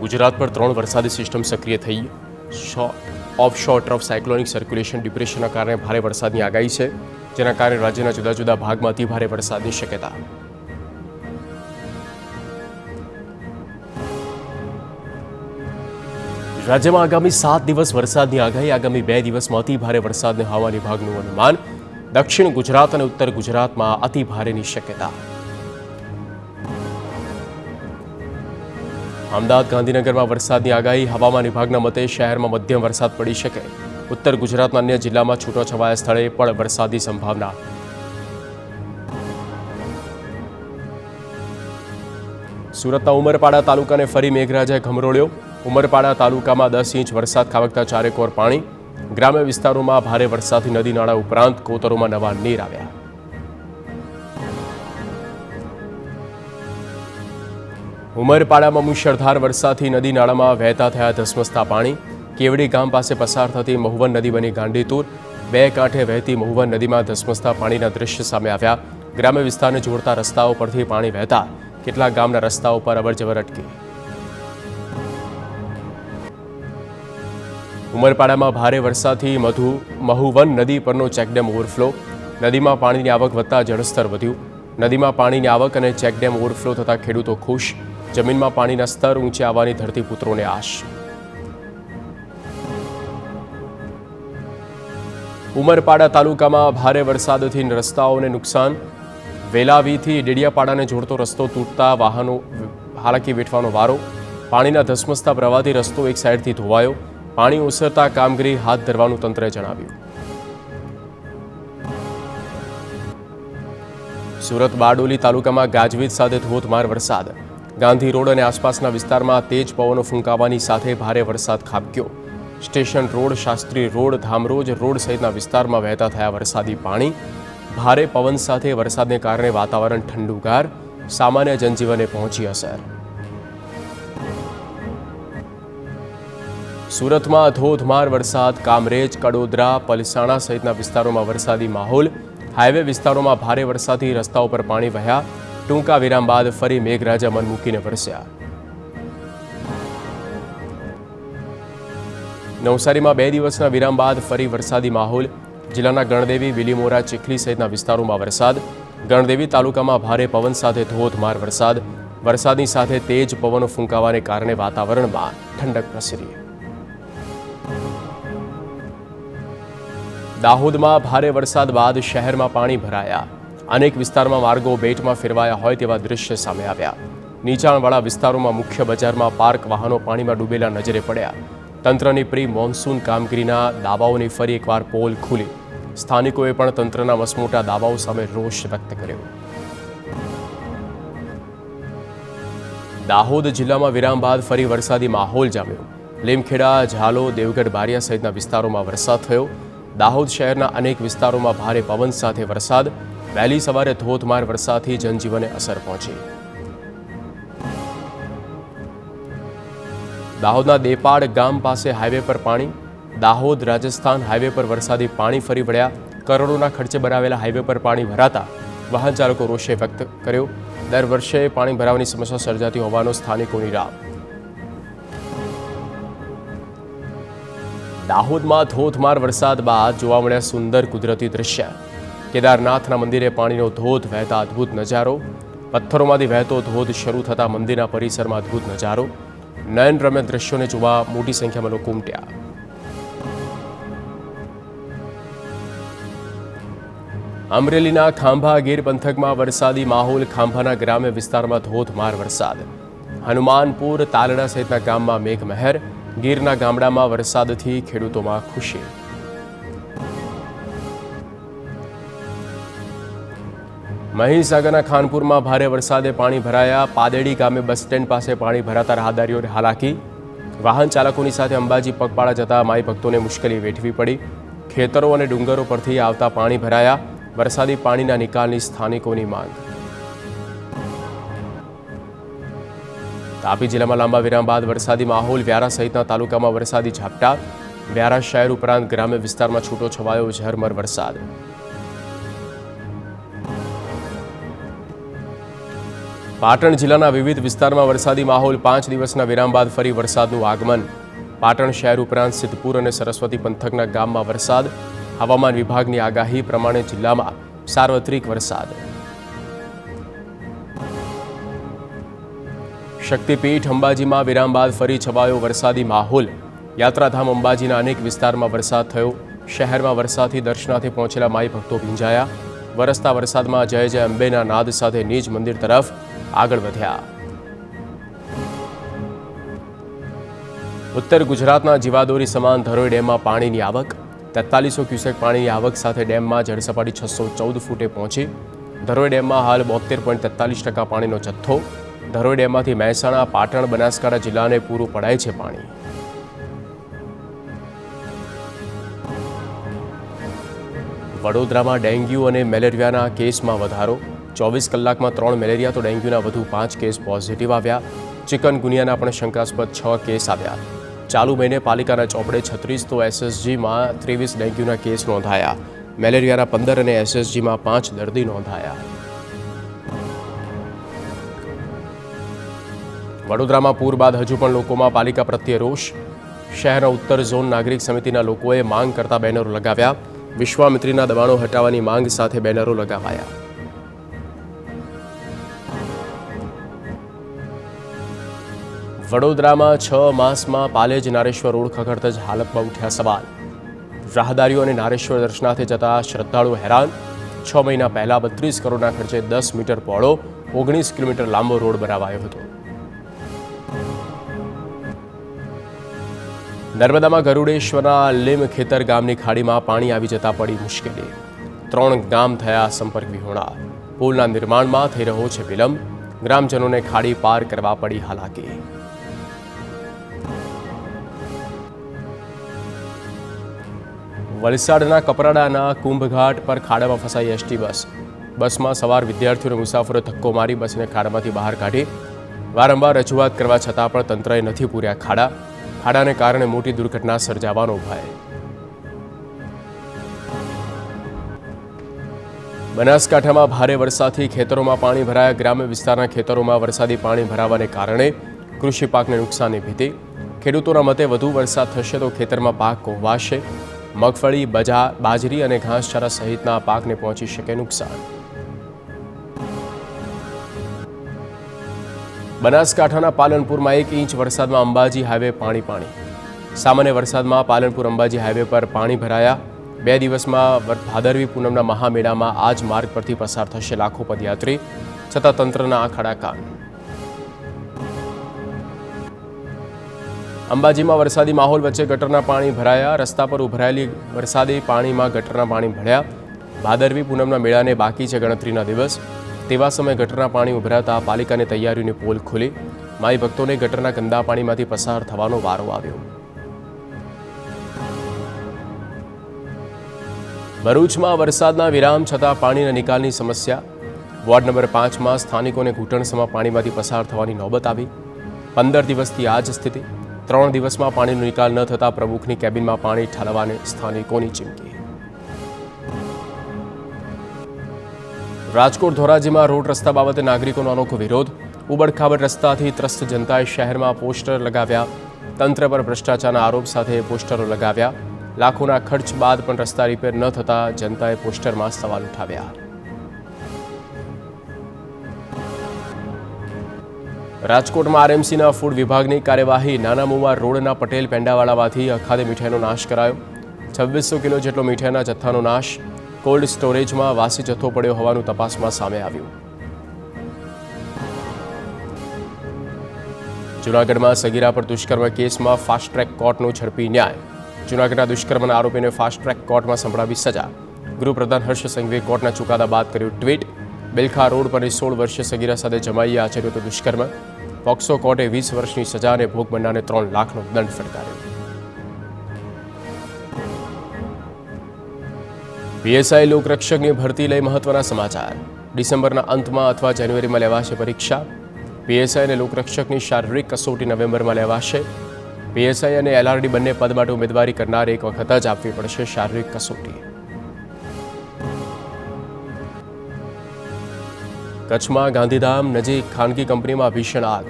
ગુજરાત પર 3 વરસાદી સિસ્ટમ સક્રિય થઈ. ઓફશોર ટ્રફ સાયક્લોનિક સર્ક્યુલેશન ડિપ્રેશનના કારણે ભારે વરસાદની આગાહી છે, જેના કારણે રાજ્યના જુદા જુદા ભાગમાં અતિ ભારે વરસાદની શક્યતા. રાજ્યમાં આગામી 7 દિવસ વરસાદની આગાહી. આગામી 2 દિવસમાં અતિ ભારે વરસાદને હવામાન વિભાગનું અનુમાન. દક્ષિણ ગુજરાત અને ઉત્તર ગુજરાતમાં અતિ ભારેની શક્યતા. અમદાવાદ ગાંધીનગરમાં વરસાદની આગાહી. હવામાન વિભાગના મતે શહેરમાં મધ્યમ વરસાદ પડી શકે. ઉત્તર ગુજરાતના અન્ય જિલ્લામાં છૂટોછવાયા સ્થળે પણ વરસાદની સંભાવના. સુરતના ઉમરપાડા તાલુકાને ફરી મેઘરાજાએ ઘમરોળ્યો. ઉમરપાડા તાલુકામાં 10 ઇંચ વરસાદ ખાબકતા ચારેકોર પાણી. ગ્રામ્ય વિસ્તારોમાં ભારે વરસાદથી નદી નાળા ઉપરાંત કોતરોમાં નવા નીર આવ્યા. ઉમરપાડામાં મુશળધાર વરસાદથી નદી નાળામાં વહેતા થયા ધસમસતા પાણી. કેવડી ગામ પાસે પસાર થતી મહુવન નદી બની ગાંડીતુર. 2 કાંઠે વહેતી મહુવન નદીમાં ધસમસતા પાણીના દ્રશ્ય સામે આવ્યા. ગ્રામ્ય વિસ્તારને જોડતા રસ્તાઓ પરથી પાણી વહેતા કેટલાક ગામના રસ્તાઓ પર અવરજવર અટકી. ઉમરપાડામાં ભારે વરસાદથી મહુવન નદી પરનો ચેકડેમ ઓવરફ્લો. નદીમાં પાણીની આવક વધતા જળસ્તર વધ્યું. નદીમાં પાણીની આવક અને ચેકડેમ ઓવરફ્લો થતાં ખેડૂતો ખુશ. જમીનમાં પાણીના સ્તર ઊંચે આવવાની ધરતીપુત્રોને આશ. ઉમરપાડા તાલુકામાં ભારે વરસાદથી રસ્તાઓને નુકસાન. વેલાવીથી ડેડિયાપાડાને જોડતો રસ્તો તૂટતા વાહનો હાલાકી વેઠવાનો વારો. પાણીના ધસમસતા પ્રવાહથી રસ્તો એક સાઈડથી ધોવાયો. પાણી ઓસરતા કામગીરી હાથ ધરવાનું તંત્રે જણાવ્યું. સુરત બારડોલી તાલુકામાં ગાજવીજ સાથે ધોધમાર વરસાદ. ગાંધી રોડ અને આસપાસના વિસ્તારમાં તેજ પવનો ફૂંકાવાની સાથે ભારે વરસાદ ખાબક્યો. Station road, Shastri road, Dhamroj road સહિતના વિસ્તારમાં વહેતા થયા વરસાદી પાણી. ભારે પવન સાથે વરસાદને કારણે વાતાવરણ ઠંડુગાર. સામાન્ય જનજીવને પહોંચી અસર. સુરતમાં ધોધમાર વરસાદ. કામરેજ, કડોદરા, પલસાણા સહિતના વિસ્તારોમાં વરસાદી માહોલ. હાઈવે વિસ્તારોમાં ભારે વરસાદથી રસ્તાઓ પર પાણી વહ્યા. ટૂંકા વિરામ બાદ ફરી મેઘરાજા મન મૂકીને વરસ્યા. નવસારીમાં 2 દિવસના વિરામ બાદ ફરી વરસાદી માહોલ. જિલ્લાના ગણદેવી, વિલીમોરા, ચીખલી સહિતના વિસ્તારોમાં વરસાદ. ગણદેવી તાલુકામાં ભારે પવન સાથે ધોધમાર વરસાદ. વરસાદની સાથે તેજ પવનો ફૂંકાવાને કારણે વાતાવરણમાં ઠંડક પ્રસરી. દાહોદમાં ભારે વરસાદ બાદ શહેરમાં પાણી ભરાયા. અનેક વિસ્તારમાં માર્ગો બેટમાં ફેરવાયા હોય તેવા દ્રશ્ય સામે આવ્યા. નીચાણવાળા વિસ્તારોમાં મુખ્ય બજારમાં પાર્ક વાહનો પાણીમાં ડૂબેલા નજરે પડ્યા. તંત્રની પ્રી મોન્સૂન કામગીરીના દાવાઓની ફરી એકવાર પોલ ખુલી. સ્થાનિકોએ પણ તંત્રના મસમોટા દાવાઓ સામે રોષ વ્યક્ત કર્યો. દાહોદ જિલ્લામાં વિરામ બાદ ફરી વરસાદી માહોલ જામ્યો. લીમખેડા, ઝાલો, દેવગઢ, બારિયા સહિતના વિસ્તારોમાં વરસાદ થયો. દાહોદ શહેરના અનેક વિસ્તારોમાં ભારે પવન સાથે વરસાદ. વહેલી સવારે ધોધમાર વરસાદથી જનજીવને અસર પહોંચી. દાહોદના દેપાડ ગામ પાસે હાઈવે પર પાણી. દાહોદ રાજસ્થાન હાઈવે પર વરસાદી પાણી ફરી વળ્યા. કરોડોના ખર્ચે બનાવેલા હાઈવે પર પાણી ભરાતા વાહન ચાલકો રોષે વ્યક્ત કર્યો. દર વર્ષે પાણી ભરાવાની સમસ્યા સર્જાતી હોવાનો સ્થાનિકોની રાવ. દાહોદમાં ધોધમાર વરસાદ બાદ જોવા મળ્યા સુંદર કુદરતી દ્રશ્ય. કેદારનાથના મંદિરે પાણીનો ધોધ વહેતા અદ્ભુત નજારો. પથ્થરોમાંથી વહેતો ધોધ શરૂ થતા મંદિરના પરિસરમાં અદ્ભુત નજારો. નયનરમ્ય દ્રશ્યોને જોવા મોટી સંખ્યામાં લોકો ઉમટ્યા. અમરેલીના ખાંભા ગીર પંથકમાં વરસાદી માહોલ. ખાંભાના ગ્રામ્ય વિસ્તારમાં ધોધમાર વરસાદ. હનુમાનપુર, તાલડા સહિતના ગામમાં મેઘમહેર. ગીરના ગામડામાં વરસાદથી ખેડૂતોમાં ખુશી. મહીસાગરના ખાનપુરમાં ભારે વરસાદે પાણી ભરાયા. પાદેડી ગામે બસ સ્ટેન્ડ પાસે પાણી ભરાતા રાહદારીઓને હાલાકી. વાહન ચાલકોની સાથે અંબાજી પગપાળા જતા માઈ ભક્તોને મુશ્કેલી વેઠવી પડી. ખેતરો અને ડુંગરો પરથી આવતા પાણી ભરાયા. વરસાદી પાણીના નિકાલની સ્થાનિકોની માંગ. તાપી જિલ્લામાં લાંબા વિરામ બાદ વરસાદી માહોલ. વ્યારા સહિતના તાલુકામાં વરસાદી ઝાપટા. વ્યારા શહેર ઉપરાંત ગ્રામ્ય વિસ્તારમાં છૂટો છવાયો ઝરમર વરસાદ. પાટણ જિલ્લાના વિવિધ વિસ્તારમાં વરસાદી માહોલ 5 દિવસના વિરામ બાદ ફરી વરસાદનું આગમન. પાટણ શહેર ઉપરાંત સિદ્ધપુર અને સરસ્વતી પંથકના ગામમાં વરસાદ. હવામાન વિભાગની આગાહી પ્રમાણે જિલ્લામાં સાર્વત્રિક વરસાદ. શક્તિપીઠ અંબાજીમાં વિરામ બાદ ફરી છવાયો વરસાદી માહોલ. યાત્રાધામ અંબાજીના અનેક વિસ્તારમાં વરસાદ થયો. શહેરમાં વરસાદથી દર્શનાર્થે પહોંચેલા માઈ ભક્તો ભીંજાયા. વરસતા વરસાદમાં જય જય અંબેના નાદ સાથે નિજ મંદિર તરફ આગળ વધ્યા. ઉત્તર ગુજરાતના જીવાદોરી સમાન ધરોઈ ડેમમાં પાણીની આવક. 4300 ક્યુસેક પાણીની આવક સાથે ડેમમાં જળસપાટી 614 ફૂટે પહોંચી. ધરોઈ ડેમમાં હાલ 72.43% પાણીનો જથ્થો. ધરોઈ ડેમમાંથી મહેસાણા, પાટણ, બનાસકાંઠા જિલ્લાને પૂરું પડાય છે પાણી. વડોદરામાં ડેન્ગ્યુ અને મેલેરિયાના કેસમાં વધારો. 24 કલાકમાં 3 મેલેરિયા તો ડેન્ગ્યુના વધુ 5 કેસ પોઝિટિવ આવ્યા. ચિકનગુનિયાના પણ શંકાસ્પદ 6 કેસ આવ્યા. ચાલુ મહિને પાલિકાના ચોપડે 36 તો એસએસજીમાં 23 ડેન્ગ્યુના કેસ નોંધાયા. મેલેરિયાના 15 અને એસએસજીમાં 5 દર્દી નોંધાયા. વડોદરામાં પૂર બાદ હજુ પણ લોકોમાં પાલિકા પ્રત્યે રોષ. શહેરના ઉત્તર ઝોન નાગરિક સમિતિના લોકોએ માંગ કરતા બેનરો લગાવ્યા. વિશ્વામિત્રીના દબાણો હટાવવાની માંગ સાથે બેનરો લગાવાયા. વડોદરામાં 6 માસમાં પાલેજ નારેશ્વર રોડ ખખડતા જ હાલતમાં ઉઠ્યા સવાલ. રાહદારીઓ અને નારેશ્વર દર્શનાર્થે જતા શ્રદ્ધાળુઓ હેરાન. 6 મહિના પહેલા 32 કરોડના ખર્ચે 10 મીટર પહોળો 19 કિલોમીટર લાંબો રોડ બનાવાયો હતો. નર્મદામાં ગરુડેશ્વરના લીમ ખેતર ગામની ખાડીમાં પાણી આવી જતા પડી મુશ્કેલી. 3 ગામ થયા સંપર્ક વિહોણા. પુલના નિર્માણમાં થઈ રહ્યો છે વિલંબ. ગ્રામજનોને ખાડી પાર કરવા પડી હાલાકી. વલસાડના કપરાડાના કુંભઘાટ પર ખાડામાં ફસાઈ એસટી બસ. બસમાં સવાર વિદ્યાર્થીઓ અને મુસાફરો ધક્કો મારી બસને ખાડામાંથી બહાર કાઢી. વારંવાર રજૂઆત કરવા છતાં પણ તંત્રએ નથી પૂર્યા ખાડા. ખાડાને કારણે મોટી દુર્ઘટના સર્જાવાનો ભય. બનાસકાંઠામાં ભારે વરસાદથી ખેતરોમાં પાણી ભરાયા. ગ્રામ્ય વિસ્તારના ખેતરોમાં વરસાદી પાણી ભરાવાને કારણે કૃષિ પાકને નુકસાનની ભીતિ. ખેડૂતોના મતે વધુ વરસાદ થશે તો ખેતરમાં પાક કોહવાશે. મગફળી, બાજરી અને ઘાસચારા સહિતના પાકને પહોંચી શકે નુકસાન. બનાસકાંઠાના પાલનપુરમાં 1 ઇંચ વરસાદમાં અંબાજી હાઈવે પાણી. સામાન્ય વરસાદમાં પાલનપુર અંબાજી હાઈવે પર પાણી ભરાયા. 2 દિવસમાં ભાદરવી પૂનમના મહામેળામાં આ જ માર્ગ પરથી પસાર થશે લાખો પદયાત્રી. છતાં તંત્રના આંખડા કાન. અંબાજીમાં વરસાદી માહોલ વચ્ચે ગટરના પાણી ભરાયા. રસ્તા પર ઉભરાયેલી વરસાદી પાણીમાં ગટરના પાણી ભળ્યા. ભાદરવી પૂનમના મેળાને બાકી છે ગણતરીના દિવસ. તેવા સમયે ગટરના પાણી ઉભરાતા પાલિકાની તૈયારીઓની પોલ ખુલી. માઈ ભક્તોને ગટરના ગંદા પાણીમાંથી પસાર થવાનો વારો આવ્યો. ભરૂચમાં વરસાદના વિરામ છતાં પાણીના નિકાલની સમસ્યા. વોર્ડ નંબર 5માં સ્થાનિકોને ઘૂંટણસમાં પાણીમાંથી પસાર થવાની નોબત આવી. 15 દિવસથી આ જ સ્થિતિ. 3 દિવસમાં પાણીનો નિકાલ ન થતાં પ્રમુખની કેબિનમાં પાણી ઠાલવાને સ્થાનિકોની ચીમકી. રાજકોટ ધોરાજીમાં રોડ રસ્તા બાબતે નાગરિકોનો અનોખો વિરોધ. ઉબડખાબડ રસ્તાથી ત્રસ્ત જનતાએ શહેરમાં પોસ્ટર લગાવ્યા. તંત્ર પર ભ્રષ્ટાચારના આરોપ સાથે પોસ્ટરો લગાવ્યા. લાખોના ખર્ચ બાદ પણ રસ્તા રિપેર ન થતાં જનતાએ પોસ્ટરમાં સવાલ ઉઠાવ્યા. રાજકોટમાં આરએમસીના ફૂડ વિભાગની કાર્યવાહી. નાના મુવા રોડના પટેલ પેંડાવાળામાંથી અખાદ્ય મીઠાઈનો નાશ કરાયો. 2600 કિલો જેટલો મીઠાઈના જથ્થાનો નાશ. કોલ્ડ સ્ટોરેજમાં વાસી જથ્થો પડ્યો હોવાનું તપાસમાં સામે આવ્યું. જૂનાગઢમાં સગીરા પર દુષ્કર્મ કેસમાં ફાસ્ટ ટ્રેક કોર્ટનો ઝડપી ન્યાય. જૂનાગઢના દુષ્કર્મના આરોપીને ફાસ્ટ ટ્રેક કોર્ટમાં સંભળાવી સજા. ગૃહપ્રધાન હર્ષ સંઘવીએ કોર્ટના ચુકાદા બાદ કર્યું ટ્વીટ. બેલખા રોડ પર 16 વર્ષીય સગીરા સાથે જમાઈએ આચર્યો હતો દુષ્કર્મ. પોક્સો કોર્ટે 20 વર્ષની સજા અને ભોગ બનનારને 3 લાખનો દંડ ફટકાર્યો. પીએસઆઈ લોકરક્ષકની ભરતી લઈ મહત્વના સમાચાર. ડિસેમ્બરના અંતમાં અથવા જાન્યુઆરીમાં લેવાશે પરીક્ષા. પીએસઆઈ અને લોકરક્ષકની શારીરિક કસોટી નવેમ્બરમાં લેવાશે. પીએસઆઈ અને એલઆરડી બંને પદ માટે ઉમેદવારી કરનાર એક વખત જ આપવી પડશે શારીરિક કસોટી. કચ્છમાં ગાંધીધામ નજીક ખાનગી કંપનીમાં ભીષણ આગ.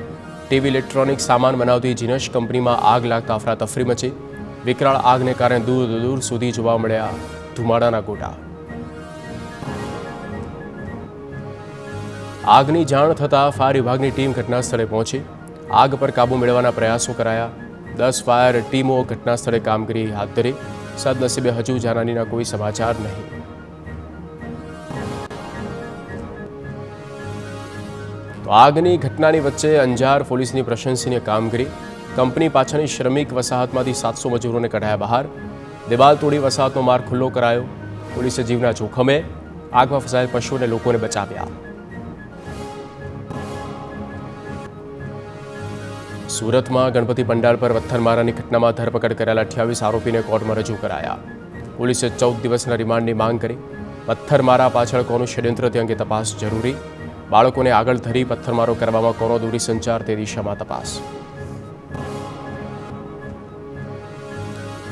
ટીવી ઇલેક્ટ્રોનિક સામાન બનાવતી જીનશ કંપનીમાં આગ લાગતા અફરાતફરી મચી. વિકરાળ આગને કારણે દૂર દૂર સુધી જોવા મળ્યા ધુમાડાના ગોટા. આગની જાણ થતાં ફાયર વિભાગની ટીમ ઘટના સ્થળે પહોંચી. આગ પર કાબૂ મેળવવાના પ્રયાસો કરાયા. 10 ફાયર ટીમો ઘટના સ્થળે કામગીરી હાથ ધરી. સદનસીબે હજુ જાનહાનિના કોઈ સમાચાર નહીં. તો આગની ઘટનાની વચ્ચે અંજાર પોલીસની પ્રશંસનીય કામગીરી. કંપની પાછળની શ્રમિક વસાહતમાંથી 700 મજૂરોને કઢાયા બહાર. દિવાલ તોડી વસાહતનો માર્ગ ખુલ્લો કરાયો. પોલીસે જીવના જોખમે આગમાં ફસાયેલ પશુઓ અને લોકોને બચાવ્યા. સુરતમાં ગણપતિ પંડાલ પર પથ્થરમારાની ઘટનામાં ધરપકડ કરાયેલા 28 આરોપીને કોર્ટમાં રજૂ કરાયા. પોલીસે 14 દિવસના રિમાન્ડની માંગ કરી. પથ્થરમારા પાછળ કોનું ષડયંત્ર તે અંગે તપાસ જરૂરી. બાળકોને આગળ ધરી પથ્થરમારો કરવામાં કોનો દૂરી સંચાર તે દિશામાં તપાસ.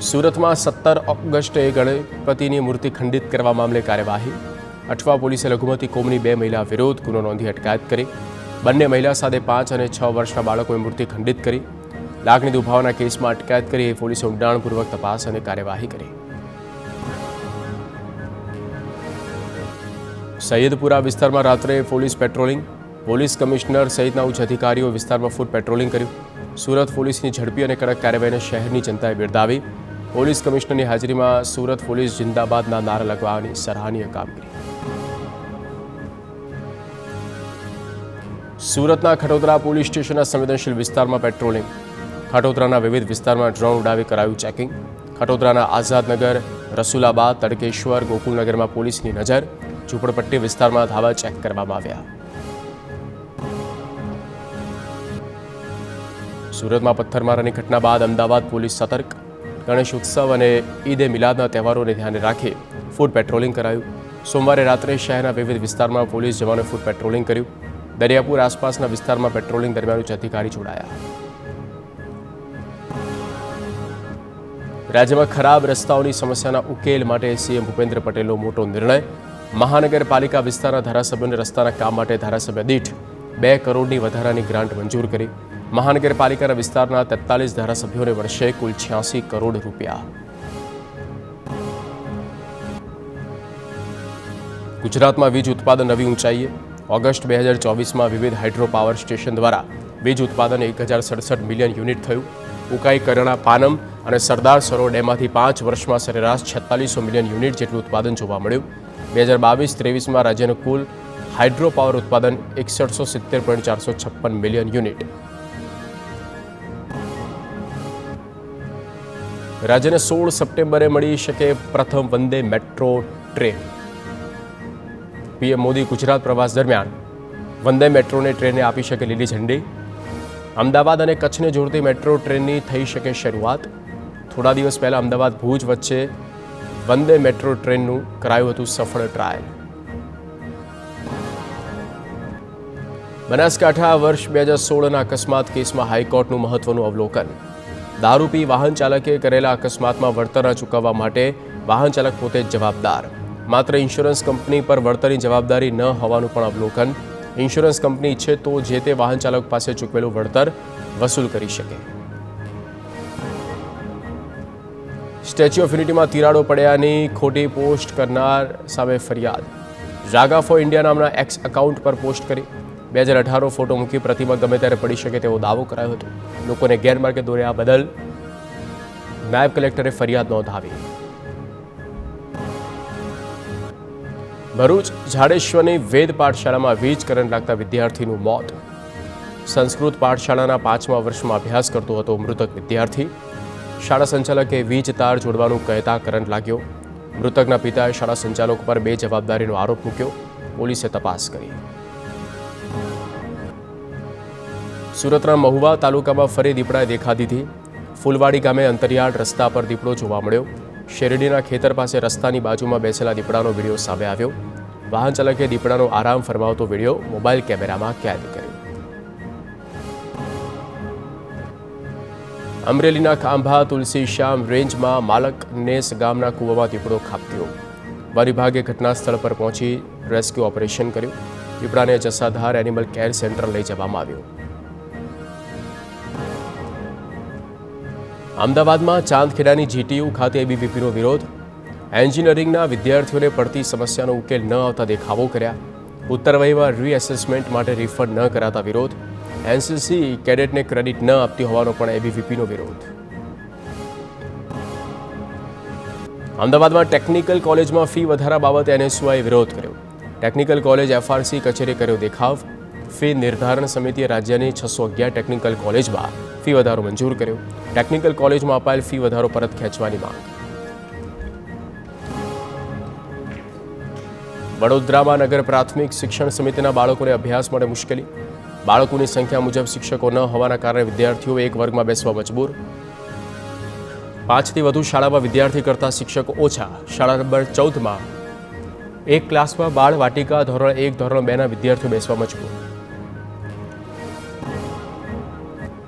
સુરતમાં 17 ઓગસ્ટે ગણપતિની મૂર્તિ ખંડિત કરવા મામલે કાર્યવાહી. અઠવા પોલીસે લઘુમતી કોમની 2 મહિલા વિરુદ્ધ ગુનો નોંધી અટકાયત કરી. બંને મહિલા સાથે 5 અને 6 વર્ષના બાળકોએ મૂર્તિ ખંડિત કરી. લાગણી દુભાવના કેસમાં અટકાયત કરી પોલીસે ઊંડાણપૂર્વક તપાસ અને કાર્યવાહી કરી. સૈયદપુરા વિસ્તારમાં રાત્રે પોલીસ પેટ્રોલિંગ. પોલીસ કમિશનર સહિતના ઉચ્ચ અધિકારીઓ વિસ્તારમાં ફૂટ પેટ્રોલિંગ કર્યું. સુરત પોલીસની ઝડપી અને કડક કાર્યવાહીને શહેરની જનતાએ બિરદાવી. પોલીસ કમિશનરની હાજરીમાં સુરત પોલીસ જિંદાબાદના નારા લગાવવાની સરાહનીય કામગીરી. સુરતના ખટોદરા પોલીસ સ્ટેશનના સંવેદનશીલ વિસ્તારમાં પેટ્રોલિંગ. ખટોદરાના વિવિધ વિસ્તારમાં ડ્રોન ઉડાવી કરાયું ચેકિંગ. ખટોદરાના આઝાદનગર, રસુલાબાદ, તડકેશ્વર, ગોકુલનગરમાં પોલીસની નજર. ઝૂંપડપટ્ટી વિસ્તારમાં ધાવા ચેક કરવામાં આવ્યા. સુરતમાં પથ્થરમારાની ઘટના બાદ અમદાવાદ પોલીસ સતર્ક. ગણેશ ઉત્સવ અને ઈદે મિલાદના તહેવારોને ધ્યાને રાખી ફૂટ પેટ્રોલિંગ કરાયું. સોમવારે રાત્રે શહેરના વિવિધ વિસ્તારમાં પોલીસ જવાનોએ ફૂટ પેટ્રોલિંગ કર્યું. દરિયાપુર આસપાસના વિસ્તારમાં પેટ્રોલિંગ દરમિયાન ઉચ્ચ અધિકારી જોડાયા. રાજ્યમાં ખરાબ રસ્તાઓની સમસ્યાના ઉકેલ માટે સીએમ ભૂપેન્દ્ર પટેલનો મોટો નિર્ણય. મહાનગરપાલિકા વિસ્તારના ધારાસભ્યોને રસ્તાના કામ માટે ધારાસભ્ય દીઠ 2 કરોડની વધારાની ગ્રાન્ટ મંજૂર કરી. મહાનગરપાલિકાના વિસ્તારના 43 ધારાસભ્યોને વર્ષે કુલ 86 કરોડ રૂપિયા. ગુજરાતમાં વીજ ઉત્પાદન નવી ઊંચાઈએ. ઓગસ્ટ 2024માં વિવિધ હાઇડ્રો પાવર સ્ટેશન દ્વારા વીજ ઉત્પાદન 1067 મિલિયન યુનિટ થયું. ઉકાઈ, કરણા, પાનમ અને સરદાર સરોવર ડેમમાંથી 5 વર્ષમાં સરેરાશ 4600 મિલિયન યુનિટ જેટલું ઉત્પાદન જોવા મળ્યું. 2022-23માં રાજ્યનું કુલ હાઇડ્રો પાવર ઉત્પાદન 6170.456 મિલિયન યુનિટ. રાજ્યને 16 સપ્ટેમ્બરે મળી શકે પ્રથમ Vande metro train. PM Modi Gujarat પ્રવાસ દરમિયાન વંદે મેટ્રોને ટ્રેને આપી શકે લીલી ઝંડી. અમદાવાદ અને કચ્છને જોડતી મેટ્રો ટ્રેનની થઈ શકે શરૂઆત. થોડા દિવસ પહેલા અમદાવાદ ભુજ વચ્ચે વંદે મેટ્રો ટ્રેનનું કરાયું હતું સફળ ટ્રાયલ. બનાસકાંઠા વર્ષ 2016ના અકસ્માત કેસમાં હાઈકોર્ટનું મહત્વનું અવલોકન. દારૂ પી વાહન ચાલકે કરેલા અકસ્માતમાં વળતર ન ચૂકવવા માટે વાહન ચાલક પોતે જ જવાબદાર. માત્ર ઇન્સ્યોરન્સ કંપની પર વળતરની જવાબદારી ન હોવાનું પણ અવલોકન. ઇન્સ્યોરન્સ કંપની ઈચ્છે તો જે તે વાહન ચાલક પાસે ચૂકવેલું વળતર વસૂલ કરી શકે. સ્ટેચ્યુ ઓફ યુનિટીમાં તિરાડો પડ્યાની ખોટી પોસ્ટ કરનાર સામે ફરિયાદ. જાગા ફોર ઇન્ડિયા નામના એક્સ એકાઉન્ટ પર પોસ્ટ કરી 2018 ફોટો મૂકી પ્રતિમા ગમે ત્યારે પડી શકે તેવો દાવો કરાયો હતો. લોકોને ગેરમાર્ગે દોર્યા બદલ નાયબ કલેક્ટરે ફરિયાદ નોંધાવી. ભરૂચ ઝાડેશ્વરની વેદ પાઠશાળામાં વીજ કરંટ લાગતા વિદ્યાર્થીનું મોત. સંસ્કૃત પાઠશાળાના 5મા વર્ષમાં અભ્યાસ કરતો હતો મૃતક વિદ્યાર્થી. શાળા સંચાલકે વીજ તાર જોડવાનું કહેતા કરંટ લાગ્યો. મૃતકના પિતાએ શાળા સંચાલક પર બેજવાબદારીનો આરોપ મૂક્યો. પોલીસે તપાસ કરી. સુરતના મહુવા તાલુકામાં ફરી દીપડાએ દેખા દીધી. ફૂલવાડી ગામે અંતરિયાળ રસ્તા પર દીપડો જોવા મળ્યો. શેરડીના ખેતર પાસે રસ્તાની બાજુમાં બેસેલા દીપડાનો વિડીયો સામે આવ્યો. વાહન ચાલકે દીપડાનો આરામ ફરમાવતો વિડીયો મોબાઈલ કેમેરામાં કેદ કર્યો. અમરેલીના ખાંભા તુલસી શ્યામ રેન્જમાં માલકનેસ ગામના કૂવામાં દીપડો ખાબક્યો. વન વિભાગે ઘટના સ્થળ પર પહોંચી રેસ્ક્યુ ઓપરેશન કર્યું. દીપડાને જસાધાર એનિમલ કેર સેન્ટર લઈ જવામાં આવ્યું. અમદાવાદમાં ચાંદખેડાની જીટીયુ ખાતે એબીવીપીનો વિરોધ. એન્જિનિયરિંગના વિદ્યાર્થીઓને પડતી સમસ્યાનો ઉકેલ ન આવતા દેખાવો કર્યા. ઉત્તરવહીમાં રીએસેસમેન્ટ માટે રિફંડ ન કરાતા વિરોધ. એનસીસી કેડેટને ક્રેડિટ ન આપતી હોવાનો પણ એબીવીપીનો વિરોધ. અમદાવાદમાં ટેકનિકલ કોલેજમાં ફી વધારા બાબતે એનએસયુઆઈએ વિરોધ કર્યો. ટેકનિકલ કોલેજ એફઆરસી કચેરી કર્યો દેખાવ. ફી નિર્ધારણ સમિતિએ રાજ્યની 611 ટેકનિકલ કોલેજમાં ફી વધારો મંજૂર કર્યો. ટેકનિકલ કોલેજમાં અપાયેલ ફી વધારો પરત ખેંચવાની માંગ. વડોદરામાં નગર પ્રાથમિક શિક્ષણ સમિતિના બાળકોને અભ્યાસ માટે મુશ્કેલી. બાળકોની સંખ્યા મુજબ શિક્ષકો ન હોવાના કારણે વિદ્યાર્થીઓ એક વર્ગમાં બેસવા મજબૂર. 5થી વધુ શાળામાં વિદ્યાર્થી કરતાં શિક્ષકો ઓછા. શાળા નંબર 14માં એક ક્લાસમાં બાળ વાટિકા ધોરણ 1 ધોરણ 2ના વિદ્યાર્થીઓ બેસવા મજબૂર.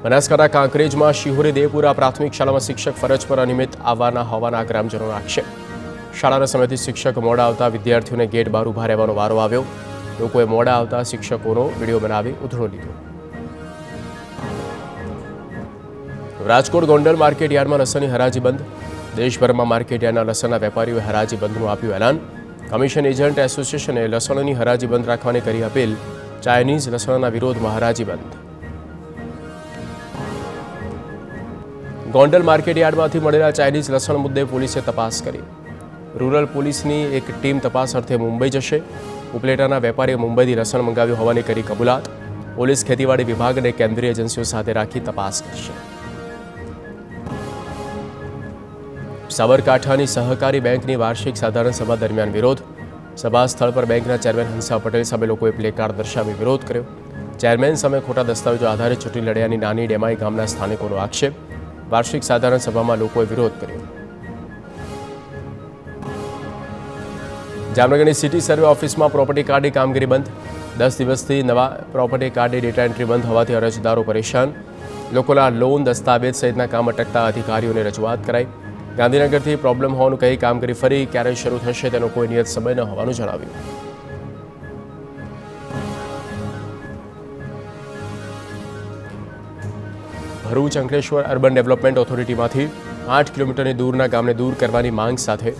બનાસકાંઠા કાંકરેજમાં શિહોરી દેવપુરા પ્રાથમિક શાળામાં શિક્ષક ફરજ પર અનિયમિત આવવાના હોવાના ગ્રામજનોનો આક્ષેપ. શાળાના સમયથી શિક્ષક મોડા આવતા વિદ્યાર્થીઓને ગેટ બહાર ઊભા રહેવાનો વારો આવ્યો. લોકોએ મોડા આવતા શિક્ષકોનો વિડીયો બનાવી ઉધડો લીધો. રાજકોટ ગોંડલ માર્કેટ યાર્ડમાં લસણની હરાજી બંધ. દેશભરમાં માર્કેટ યાર્ડના લસણના વેપારીઓએ હરાજી બંધનું આપ્યું એલાન. કમિશન એજન્ટ એસોસિએશને લસણની હરાજી બંધ રાખવાની કરી અપીલ. ચાઇનીઝ લસણના વિરોધમાં હરાજી બંધ. ગોંડલ માર્કેટ યાર્ડમાંથી મળેલા ચાઇનીઝ લસણ મુદ્દે પોલીસે તપાસ કરી. રૂરલ પોલીસની એક ટીમ તપાસ અર્થે મુંબઈ જશે. ઉપલેટાના વેપારીએ મુંબઈથી લસણ મંગાવ્યું હોવાની કરી કબૂલાત. પોલીસ ખેતીવાડી વિભાગ અને કેન્દ્રીય એજન્સીઓ સાથે રાખી તપાસ કરશે. સાબરકાંઠાની સહકારી બેંકની વાર્ષિક સાધારણ સભા દરમિયાન વિરોધ. સભા સ્થળ પર બેંકના ચેરમેન હંસા પટેલ સામે લોકોએ પ્લેકાર્ડ દર્શાવી વિરોધ કર્યો. ચેરમેન સામે ખોટા દસ્તાવેજો આધારે ચૂંટણી લડ્યાની નાની ડેમાઈ ગામના સ્થાનિકોનો આક્ષેપ. વાર્ષિક સાધારણ સભામાં લોકોએ વિરોધ કર્યો. જામનગરની સિટી સર્વે ઓફિસમાં પ્રોપર્ટી કાર્ડની કામગીરી બંધ. 10 દિવસથી નવા પ્રોપર્ટી કાર્ડની ડેટા એન્ટ્રી બંધ હોવાથી અરજદારો પરેશાન. લોકોના લોન દસ્તાવેજ સહિતના કામ અટકતા અધિકારીઓને રજૂઆત કરાઈ. ગાંધીનગરથી પ્રોબ્લેમ હોવાનું કહી કામગીરી ફરી ક્યારે શરૂ થશે તેનો કોઈ નિયત સમય ન હોવાનું જણાવ્યું. ભરૂચ અંકલેશ્વર અર્બન ડેવલપમેન્ટ ઓથોરિટીમાંથી 8 કિલોમીટરની દૂરના ગામને દૂર કરવાની માંગ સાથે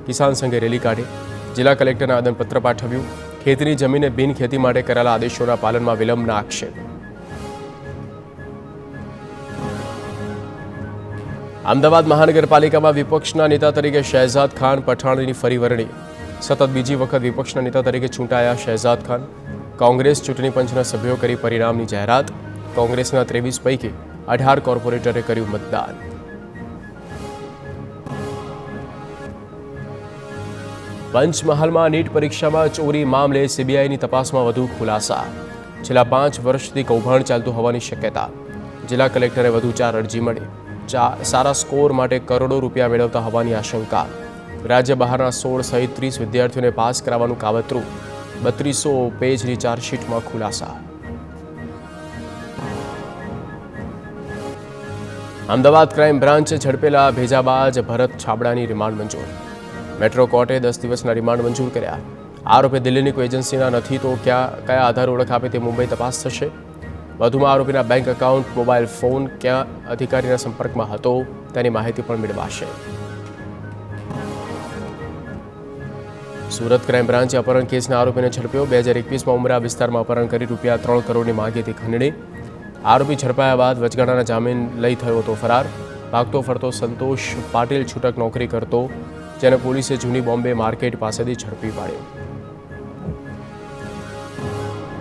કિસાન સંઘે રેલી કાઢી. જિલ્લા કલેક્ટરને આવેદનપત્ર પાઠવ્યું. ખેતીની જમીને બિન ખેતી માટે કરેલા આદેશોના પાલનમાં વિલંબના આક્ષેપ. અમદાવાદ મહાનગરપાલિકામાં વિપક્ષના નેતા તરીકે શહેજાદ ખાન પઠાણની ફરી વરણી. સતત બીજી વખત વિપક્ષના નેતા તરીકે ચૂંટાયા શહેજાદ ખાન. કોંગ્રેસ ચૂંટણી પંચના સભ્યો કરી પરિણામની જાહેરાત. કોંગ્રેસના 23 પૈકી 18 કોર્પોરેટરે કર્યું મતદાન. પંચમહાલમાં નીટ પરીક્ષામાં ચોરી મામલે સીબીઆઈની તપાસમાં વધુ ખુલાસા. છેલ્લા 5 વર્ષથી કૌભાંડ ચાલતું હોવાની શક્યતા. જિલ્લા કલેક્ટરે વધુ 4 અરજી મળી. સારા સ્કોર માટે કરોડો રૂપિયા મેળવતા હોવાની આશંકા. રાજ્ય બહારના 16 સહિત 30 વિદ્યાર્થીઓને પાસ કરાવવાનું કાવતરું. 3200 પેજની ચાર્જશીટમાં ખુલાસા. અમદાવાદ ક્રાઇમ બ્રાન્ચે ઝડપેલા ભેજાબાજ ભરત છાબડાની રિમાન્ડ મંજૂર. મેટ્રો કોર્ટે 10 દિવસના રિમાન્ડ મંજૂર કર્યા. આરોપી દિલ્હીની કોઈ એજન્સીના નથી તો કયા આધારે ઓળખ આપે તે મુંબઈ તપાસ થશે. વધુમાં આરોપીના બેંક એકાઉન્ટ, મોબાઈલ ફોન કયા અધિકારીના સંપર્કમાં હતો તેની માહિતી પણ મેળવાશે. સુરત ક્રાઇમ બ્રાન્ચે અપહરણ કેસના આરોપીને ઝડપ્યો. 2021માં ઉમરા વિસ્તારમાં અપહરણ કરી રૂપિયા 3 કરોડની માંગીથી ખંડણી. આરોપી ઝડપાયા બાદ વચગાળાના જામીન લઈ થયો હતો ફરાર. ભાગતો ફરતો સંતોષ પાટીલ છૂટક નોકરી કરતો, જેને પોલીસે જૂની બોમ્બે માર્કેટ પાસેથી ઝડપી પાડ્યો.